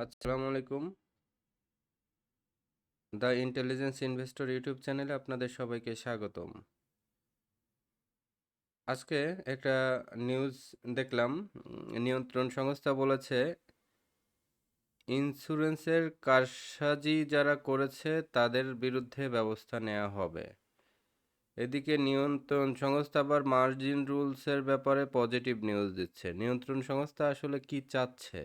আসসালামু আলাইকুম। The intelligence investor YouTube চ্যানেলে আপনাদের সবাইকে স্বাগতম। আজকে একটা নিউজ দেখলাম। নিয়ন্ত্রণ সংস্থা বলেছে ইন্স্যুরেন্সের কারসাজি যারা করেছে তাদের বিরুদ্ধে ব্যবস্থা নেওয়া হবে। এদিকে নিয়ন্ত্রণ সংস্থা আবার মার্জিন রুলসের ব্যাপারে পজিটিভ নিউজ দিচ্ছে। নিয়ন্ত্রণ সংস্থা আসলে কি চাচ্ছে?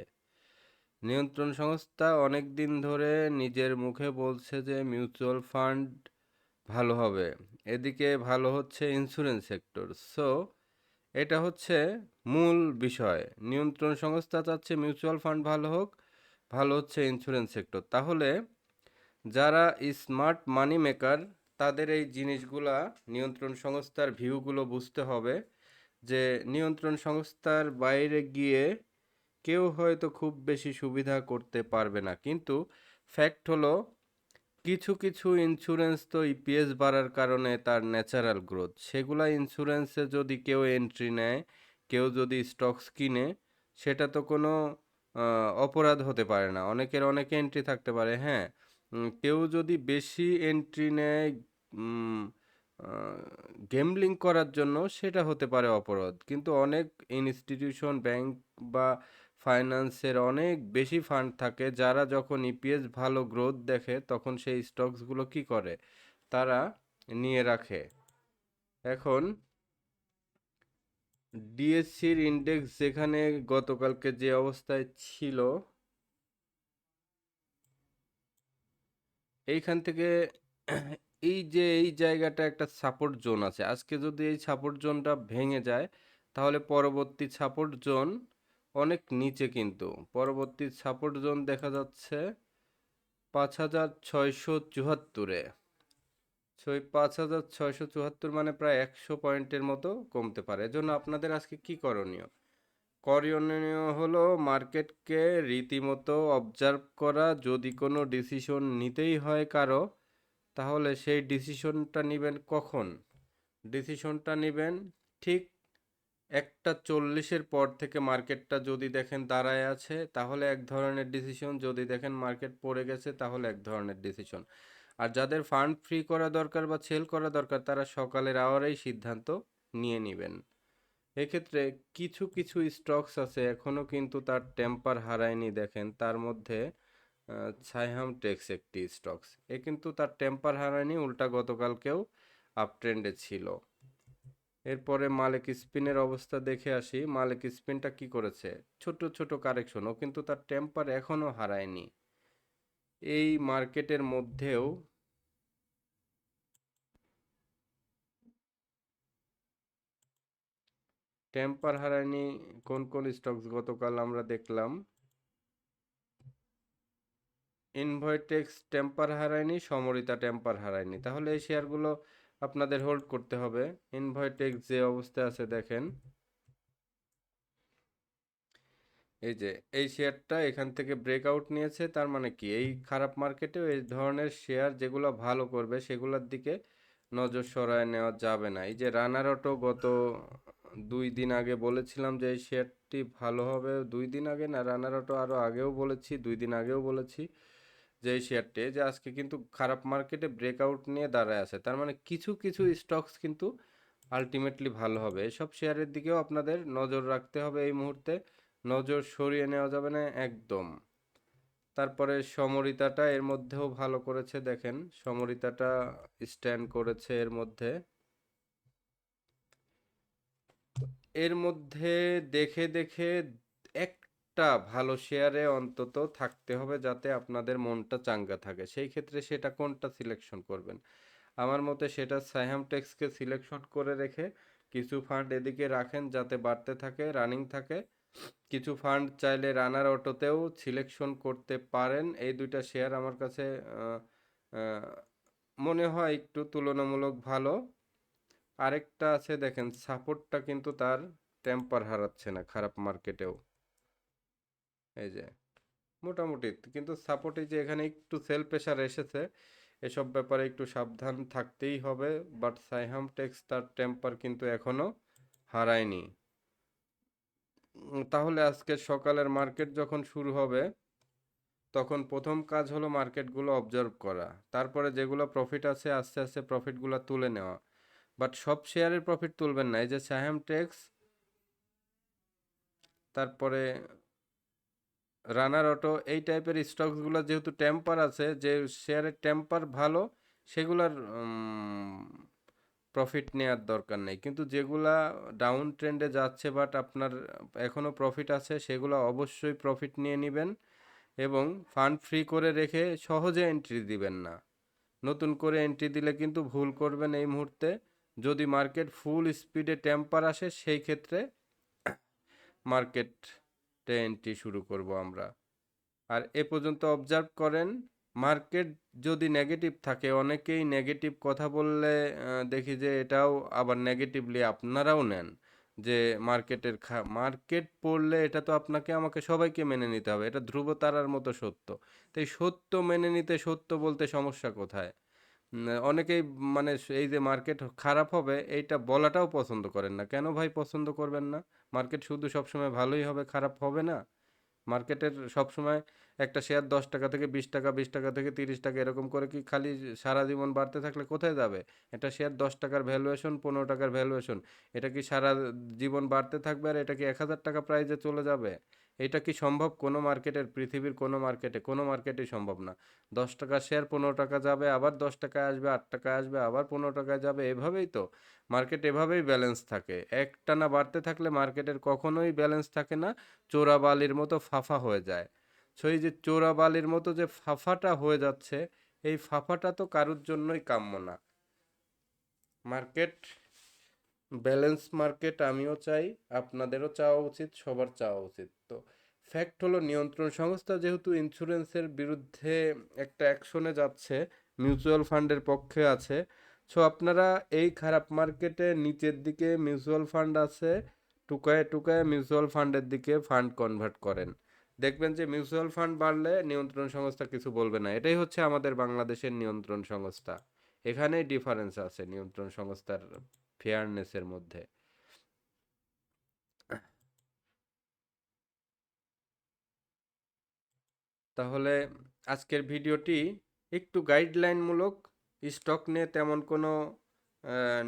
নিয়ন্ত্রণ সংস্থা অনেক দিন ধরে নিজের মুখে বলছে যে মিউচুয়াল ফান্ড ভালো হবে, এদিকে ভালো হচ্ছে ইন্স্যুরেন্স সেক্টর। সো এটা হচ্ছে মূল বিষয়। নিয়ন্ত্রণ সংস্থা চাচ্ছে মিউচুয়াল ফান্ড ভালো হোক, ভালো হচ্ছে ইন্স্যুরেন্স সেক্টর। তাহলে যারা স্মার্ট মানি মেকার তাদের এই জিনিসগুলা নিয়ন্ত্রণ সংস্থার ভিউগুলো বুঝতে হবে যে নিয়ন্ত্রণ সংস্থার বাইরে গিয়ে কেউ হয়তো খুব বেশি সুবিধা করতে পারবে না, কিন্তু ফ্যাক্ট হলো কিছু কিছু ইন্স্যুরেন্স তো ইপিএস বাড়ার কারণে তার ন্যাচারাল গ্রোথ, সেগুলা ইন্স্যুরেন্সে যদি কেউ এন্ট্রি নেয়, কেউ যদি স্টকস কিনে, সেটা তো কোনো অপরাধ হতে পারে না। অনেকের অনেক এন্ট্রি থাকতে পারে, হ্যাঁ। কেউ যদি বেশি এন্ট্রি নেয় গেমলিং করার জন্য, সেটা হতে পারে অপরাধ। কিন্তু অনেক ইনস্টিটিউশন, ব্যাংক বা ফাইন্যান্সের অনেক বেশি ফান্ড থাকে, যারা যখন ইপিএস ভালো গ্রোথ দেখে তখন সেই স্টকসগুলো কি করে, তারা নিয়ে রাখে। এখন ডিএসসির ইন্ডেক্স যেখানে গতকালকে যে অবস্থায় ছিল, এইখান থেকে এই যে এই জায়গাটা একটা সাপোর্ট জোন আছে, আজকে যদি এই সাপোর্ট জোনটা ভেঙে যায় তাহলে পরবর্তী সাপোর্ট জোন অনেক নিচে। কিন্তু পরবর্তী সাপোর্ট জোন দেখা যাচ্ছে 5,674-এ। সেই 5,674 মানে প্রায় 100 পয়েন্টের মতো কমতে পারে। এজন্য আপনাদের আজকে কি করণীয়? করণীয় হলো মার্কেটকে রীতিমতো অবজার্ভ করা। যদি কোনো ডিসিশন নিতেই হয় কারো, তাহলে সেই ডিসিশনটা নেবেন কখন? ডিসিশনটা নেবেন ঠিক 1:40-এর পর থেকে। মার্কেটটা যদি দেখেন দাঁড়ায় আছে তাহলে এক ধরনের ডিসিশন, যদি দেখেন মার্কেট পড়ে গেছে তাহলে এক ধরনের ডিসিশন। আর যাদের ফান্ড ফ্রি করা দরকার বা সেল করা দরকার, তারা সকালের আওয়ারেই সিদ্ধান্ত নিয়ে নেবেন। এক্ষেত্রে কিছু কিছু স্টকস আছে এখনও কিন্তু তার টেম্পার হারায়নি। দেখেন তার মধ্যে সাইহাম টেক্স একটি স্টকস, এ কিন্তু তার টেম্পার হারায়নি, উল্টা গতকালকেও আপ ট্রেন্ডে ছিল। এরপরে মালিক স্পিনের অবস্থা দেখে আসি। মালিক স্পিনটা কি করেছে? ছোট ছোট কারেকশন, ও কিন্তু তার টেম্পার এখনো হারায়নি। এই মার্কেটের মধ্যেও টেম্পার হারায়নি কোন কোন স্টকস গতকাল আমরা দেখলাম। ইনভয়টেক্স টেম্পার হারায়নি, সমরিতা টেম্পার হারায়নি। তাহলে এই শেয়ারগুলো আপনাদের হোল্ড করতে হবে। ইনভয়টেক্স যে অবস্থায় আছে দেখেন, এই যে এই শেয়ারটা এখান থেকে ব্রেকআউট নিয়েছে। তার মানে কি, এই খারাপ মার্কেটেও এই ধরনের শেয়ার যেগুলো ভালো করবে সেগুলোর দিকে নজর সরায় নেওয়া যাবে না। এই যে রানার অটো, গত 2 দিন আগে বলেছিলাম যে এই শেয়ারটি ভালো হবে। 2 দিন আগে না, রানার অটো আরও আগেও বলেছি, 2 দিন আগেও বলেছি যে এই শেয়ারটি, যে আজকে কিন্তু খারাপ মার্কেটে ব্রেকআউট নিয়ে দাঁড়ায় আছে। তার মানে কিছু কিছু স্টকস কিন্তু আলটিমেটলি ভালো হবে। এসব শেয়ারের দিকেও আপনাদের নজর রাখতে হবে এই মুহূর্তে, নজর সরিয়ে নেওয়া যাবে না একদম। তারপরে সমরিতাটা এর মধ্যেও ভালো করেছে, দেখেন সমরিতাটা স্ট্যান্ড করেছে এর মধ্যে। এর মধ্যে দেখে দেখে একটা ভালো শেয়ারে অন্তত থাকতে হবে যাতে আপনাদের মনটা চাঙ্গা থাকে। সেই ক্ষেত্রে সেটা কোনটা সিলেকশন করবেন? আমার মতে সেটা সাইহাম টেক্সকে সিলেকশন করে রেখে কিছু ফান্ড এদিকে রাখেন যাতে বাড়তে থাকে, রানিং থাকে। কিছু ফান্ড চাইলে রানার অটোতেও সিলেকশন করতে পারেন। এই দুইটা শেয়ার আমার কাছে আহ, আহ, মনে হয় একটু তুলনামূলক ভালো। আরেকটা আছে দেখেন, সাপোর্টটা কিন্তু তার টেম্পার হারাচ্ছে না খারাপ মার্কেটেও। এই যে মোটামুটি কিন্তু সাপোর্টে যে এখানে একটু সেল প্রেশার এসেছে, এসব ব্যাপারে একটু সাবধান থাকতেই হবে। বাট সাইহাম টেক্স তার টেম্পার কিন্তু এখনো হারায়নি। তাহলে আজকে সকালের মার্কেট যখন শুরু হবে তখন প্রথম কাজ হলো মার্কেটগুলো অবজার্ভ করা, তারপরে যেগুলো প্রফিট আছে আস্তে আস্তে প্রফিটগুলো তুলে নেওয়া। বাট সব শেয়ারের প্রফিট তুলবেন না। এই যে সাহেম টেক্স, তারপরে রানার অটো, এই টাইপের স্টকসগুলো যেহেতু টেম্পার আছে, যে শেয়ারের টেম্পার ভালো সেগুলার প্রফিট নেওয়ার দরকার নেই। কিন্তু যেগুলা ডাউন ট্রেন্ডে যাচ্ছে বাট আপনার এখনও প্রফিট আছে, সেগুলো অবশ্যই প্রফিট নিয়ে নেবেন এবং ফান্ড ফ্রি করে রেখে সহজে এন্ট্রি দিবেন না। নতুন করে এন্ট্রি দিলে কিন্তু ভুল করবেন এই মুহূর্তে। যদি মার্কেট ফুল স্পিডে টেম্পার আসে সেই ক্ষেত্রে মার্কেটে এন্ট্রি শুরু করব আমরা। আর এ পর্যন্ত অবজার্ভ করেন, মার্কেট যদি নেগেটিভ থাকে, অনেকেই নেগেটিভ কথা বললে দেখি যে এটাও আবার নেগেটিভলি আপনারাও নেন, যে মার্কেট পড়লে এটা তো আপনাকে আমাকে সবাইকে মেনে নিতে হবে, এটা ধ্রুবতারার মতো সত্য। তাই সত্য মেনে নিতে সত্য বলতে সমস্যা কোথায়? অনেকেই মানে এই যে মার্কেট খারাপ হবে এইটা বলাটাও পছন্দ করেন না। কেন ভাই পছন্দ করবেন না? মার্কেট শুধু সবসময় ভালোই হবে, খারাপ হবে না। মার্কেটের সবসময় একটা শেয়ার 10 টাকা থেকে 20 টাকা, 20 টাকা থেকে 30 টাকা এরকম করে কি খালি সারা জীবন বাড়তে থাকলে কোথায় যাবে? একটা শেয়ার 10 টাকার ভ্যালুয়েশন, 15 টাকার ভ্যালুয়েশন, এটা কি সারা জীবন বাড়তে থাকবে আর এটা কি 1,000 টাকা প্রাইজে চলে যাবে? এটা কি সম্ভব কোনো মার্কেটের, পৃথিবীর কোনো মার্কেটেই সম্ভব না। 10 টাকার শেয়ার 15 টাকা যাবে, আবার 10 টাকায় আসবে, 8 টাকায় আসবে, আবার 15 টাকায় যাবে, এভাবেই তো মার্কেট, এভাবেই ব্যালেন্স থাকে। একটানা বাড়তে থাকলে মার্কেটের কখনোই ব্যালেন্স থাকে না, চোরাবালির মতো ফাফা হয়ে যায়। সো এই যে চোরাবালির মতো যে ফাফাটা হয়ে যাচ্ছে, এই ফাফাটা তো কারোর জন্যই কাম্য না। মার্কেট ব্যালেন্স মার্কেট আমিও চাই, আপনাদেরও চাওয়া উচিত, সবার চাওয়া উচিত। তো ফ্যাক্ট হলো, নিয়ন্ত্রণ সংস্থা যেহেতু ইন্স্যুরেন্সের বিরুদ্ধে একটা অ্যাকশনে যাচ্ছে, মিউচুয়াল ফান্ডের পক্ষে আছে, সো আপনারা এই খারাপ মার্কেটে নিচের দিকে মিউচুয়াল ফান্ড আছে, টুকায় টুকায় মিউচুয়াল ফান্ডের দিকে ফান্ড কনভার্ট করেন। দেখবেন যে মিউচুয়াল ফান্ড বাড়লে নিয়ন্ত্রণ সংস্থা কিছু বলবে না। এটাই হচ্ছে আমাদের বাংলাদেশের নিয়ন্ত্রণ সংস্থা। এখানেই ডিফারেন্স আছে নিয়ন্ত্রণ সংস্থার ফেয়ারনেসের মধ্যে। তাহলে আজকের ভিডিওটি একটু গাইডলাইনমূলক, স্টক নিয়ে তেমন কোনো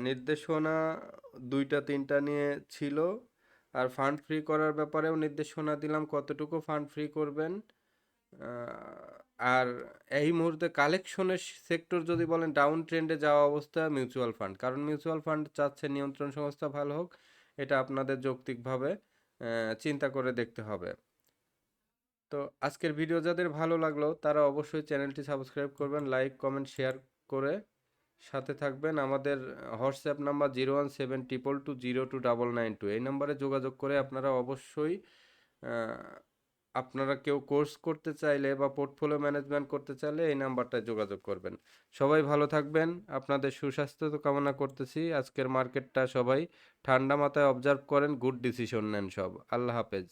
নির্দেশনা 2-3টা নিয়ে ছিল, আর ফান্ড ফ্রি করার ব্যাপারেও নির্দেশনা দিলাম কতটুকু ফান্ড ফ্রি করবেন। আর এই মুহূর্তে কালেকশনের সেক্টর যদি বলেন, ডাউন ট্রেন্ডে যাওয়া অবস্থা মিউচুয়াল ফান্ড, কারণ মিউচুয়াল ফান্ড চাচ্ছে নিয়ন্ত্রণ সংস্থা ভালো হোক। এটা আপনাদের যৌক্তিকভাবে চিন্তা করে দেখতে হবে। তো আজকের ভিডিও যাদের ভালো লাগলো তারা অবশ্যই চ্যানেলটি সাবস্ক্রাইব করবেন, লাইক কমেন্ট শেয়ার করে সাথে থাকবেন। আমাদের হোয়াটসঅ্যাপ নাম্বার 01722202992, এই নাম্বারে যোগাযোগ করে আপনারা অবশ্যই আপনারা কেউ কোর্স করতে চাইলে বা পোর্টফোলিও ম্যানেজমেন্ট করতে চাইলে এই নাম্বারটায় যোগাযোগ করবেন। সবাই ভালো থাকবেন, আপনাদের সুস্বাস্থ্য তো কামনা করতেছি। আজকের মার্কেটটা সবাই ঠান্ডা মাথায় অবজার্ভ করেন, গুড ডিসিশন নেন সব। আল্লাহ হাফেজ।